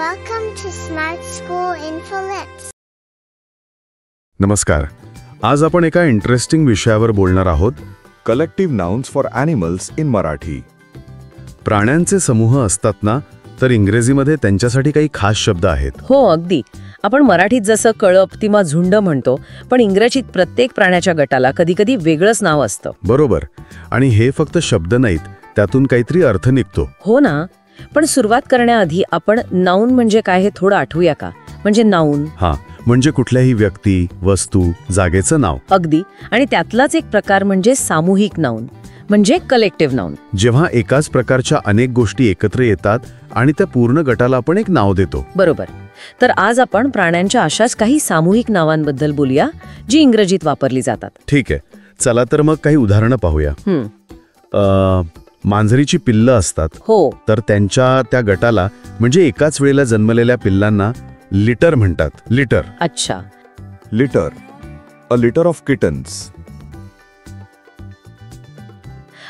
Welcome to Smart School Info Lips. नमस्कार. आज आपण एका इंटरेस्टिंग विषयावर बोलणार आहोत. Collective nouns for animals in Marathi. प्राण्यांचे समूह असतात ना, तर इंग्रजीमध्ये त्यांच्यासाठी काही खास शब्द आहेत. हो, अगदी. आपण मराठीत जसं कळप किंवा झुंड म्हणतो, पण इंग्रजीत प्रत्येक प्राण्याच्या गटाला कधीकधी वेगळंच नाव असतं. बरोबर. आणि हे फक्त शब्द नाहीत, त्यातून काहीतरी अर्थ निघतो. हो ना. पण सुरुवात करण्याआधी आपण नाऊन म्हणजे काय हे थोडं आठवूया का? म्हणजे नाऊन म्हणजे कुठल्याही व्यक्ती, वस्तू, जागेचं नाव. अगदी. आणि त्यातलाच एक प्रकार म्हणजे सामूहिक नाऊन, म्हणजे कलेक्टिव्ह नाऊन. जेव्हा एकाच प्रकारच्या अनेक गोष्टी एकत्र येतात आणि त्या पूर्ण गटाला आपण एक नाव देतो. बरोबर. तर आज आपण प्राण्यांच्या अशाच काही सामूहिक नावांबद्दल बोलूया, जी इंग्रजीत वापरली जातात. ठीक आहे. चला तर मग काही उदाहरणं पाहूया. मांजरीची पिल्लं असतात. हो. तर त्यांच्या त्या गटाला म्हणजे एकाच वेळेला जन्मलेल्या पिल्लांना लिटर म्हणतात. लिटर. अच्छा. Litre, a litre of kittens.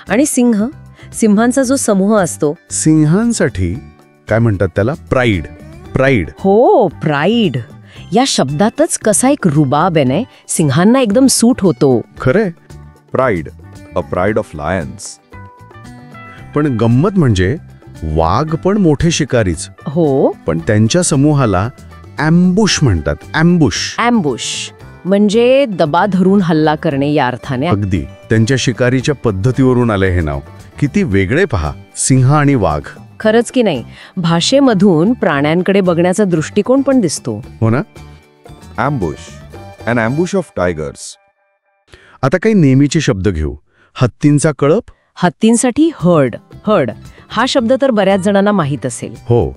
आणि सिंहांचा जो समूह असतो, सिंहांसाठी काय म्हणतात त्याला? प्राईड. प्राईड. हो, प्राईड. या शब्दातच कसा एक रुबाब आहे, सिंहांना एकदम सूट होतो. खरे. Pride, a pride of lions. पण गंमत म्हणजे वाघ पण मोठे शिकारीच. हो. पण त्यांच्या समूहाला ॲम्बुश म्हणतात. ॲम्बुश. ॲम्बुश म्हणजे दबा धरून हल्ला करणे या अर्थाने. अगदी. त्यांच्या शिकारीच्या पद्धतीवरून आले हे नाव. किती वेगळे पहा, सिंह आणि वाघ. खरंच की नाही. भाषेमधून प्राण्यांकडे बघण्याचा दृष्टिकोन पण दिसतो. हो ना. ॲम्बुश, अन ॲम्बुश ऑफ टायगर्स. आता काही नेहमीचे शब्द घेऊ. हत्तींचा कळप. हत्तींसाठी हर्ड. हर्ड हा शब्द तर बऱ्याच जणांना माहीत असेल. हो.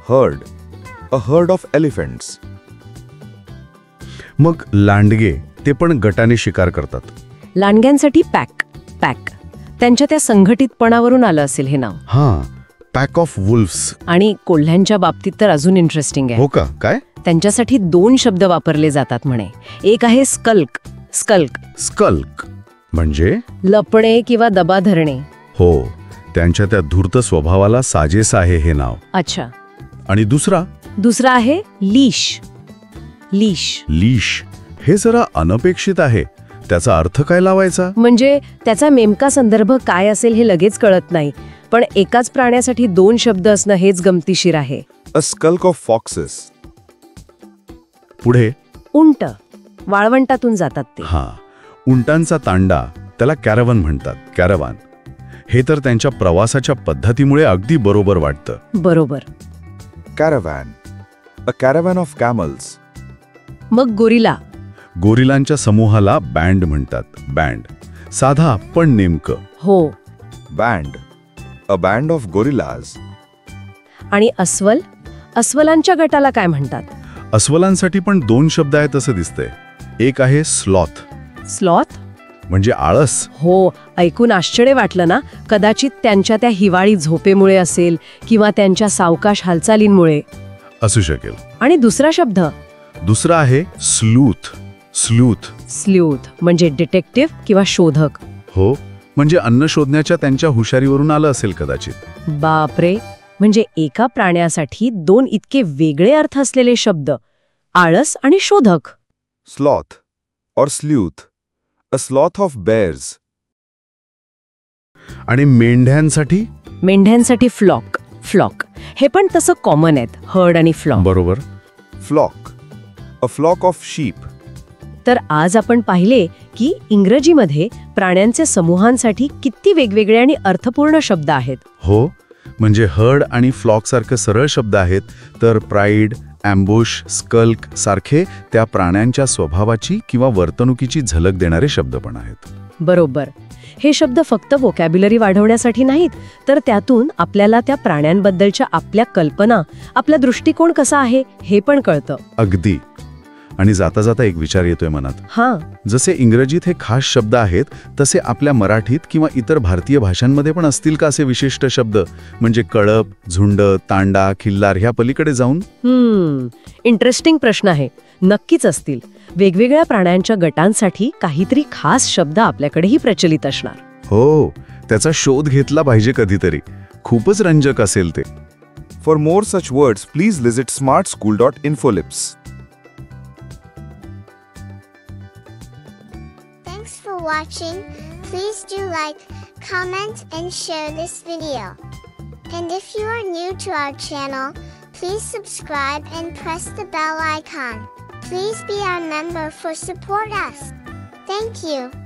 Heard, a herd of elephants. मग लांडगे, ते पण गटाने शिकार करतात. लांडग्यांसाठी पॅक. पॅक त्यांच्या त्या संघटितपणावरून आलं असेल हे नाव. Pack of wolves. आणि कोल्ह्यांच्या बाबतीत तर अजून इंटरेस्टिंग आहे. हो का? काय? त्यांच्यासाठी 2 शब्द वापरले जातात म्हणे. एक आहे स्कल्क. स्कल्क. स्कल्क म्हणजे लपणे किंवा दबा धरणे. हो. त्यांच्या त्या धूर्त स्वभावाला साजेस आहे हे नाव. अच्छा. आणि दुसरा आहे लीश. लीश. लीश हे जरा अनपेक्षित आहे. त्याचा अर्थ काय लावायचा? म्हणजे त्याचा नेमका संदर्भ काय असेल हे लगेच कळत नाही, पण एकाच प्राण्यासाठी 2 शब्द असणं हेच गमतीशीर आहे. अ स्कल्क ऑफ फॉक्सेस. पुढे उंट. वाळवंटातून जातात ते. उंटांचा तांडा, त्याला कॅरवन म्हणतात. कॅरवान. हे तर त्यांच्या प्रवासाच्या पद्धतीमुळे अगदी बरोबर वाटतं. बरोबर. Caravan, a caravan of camels. मग गोरिला. गोरिलांच्या समूहाला बँड म्हणतात. बँड. साधा पण नेमकं. हो. Band, a band of गोरिलाज. आणि अस्वल. अस्वलांच्या गटाला काय म्हणतात? अस्वलांसाठी पण 2 शब्द आहेत असं दिसतंय. एक आहे स्लॉथ. स्लॉथ म्हणजे आळस. हो. ऐकून आश्चर्य वाटलं ना. कदाचित त्यांच्या त्या हिवाळी झोपेमुळे असेल किंवा त्यांच्या सावकाश हालचालींमुळे असू शकेल. आणि दुसरा आहे स्लूथ. स्लूथ. स्लूथ म्हणजे डिटेक्टिव्ह किंवा शोधक. हो. म्हणजे अन्न शोधण्याच्या त्यांच्या हुशारीवरून आलं असेल कदाचित. बापरे. म्हणजे एका प्राण्यासाठी 2 इतके वेगळे अर्थ असलेले शब्द, आळस आणि शोधक. स्लॉथ और स्ल्यूथ, अ स्लॉथ ऑफ बेअर्स. आणि मेंढ्यांसाठी फ्लॉक. फ्लॉक हे पण तसं कॉमन आहेत. हर्ड आणि फ्लॉक. बरोबर. Flock, a flock of sheep. तर आज आपण पाहिले की इंग्रजीमध्ये प्राण्यांचे समूहांसाठी किती वेगवेगळे आणि अर्थपूर्ण शब्द आहेत. हो. म्हणजे हर्ड आणि फ्लॉक सारखे सरळ शब्द आहेत, तर प्राईड, ॲम्बुश, स्कल्क सारखे त्या प्राण्यांच्या स्वभावाची किंवा वर्तणुकीची झलक देणारे शब्द पण आहेत. बरोबर. हे शब्द फक्त व्होकॅब्युलरी वाढवण्यासाठी नाहीत, तर त्यातून आपल्याला त्या प्राण्यांबद्दलच्या आपल्या कल्पना, आपला दृष्टिकोन कसा आहे हे पण कळतं. अगदी. आणि जाता जाता एक विचार येतोय मनात. जसे इंग्रजीत हे खास शब्द आहेत, तसे आपल्या मराठीत किंवा इतर भारतीय भाषांमध्ये पण असतील का असे विशिष्ट शब्द? म्हणजे कळप, झुंड, तांडा, खिल्लार ह्या पलीकडे जाऊन? इंटरेस्टिंग प्रश्न आहे. नक्कीच असतील. वेगवेगळ्या प्राण्यांच्या गटांसाठी काहीतरी खास शब्द आपल्याकडेही प्रचलित असणार. हो. त्याचा शोध घेतला पाहिजे कधीतरी. खूपच रंजक असेल ते. For more such words, please visit smartschool.infolips. Thanks for watching. Please do like, comment, and share this video. And if you are new to our channel, please subscribe and press the bell icon. Please be our member for support us. Thank you.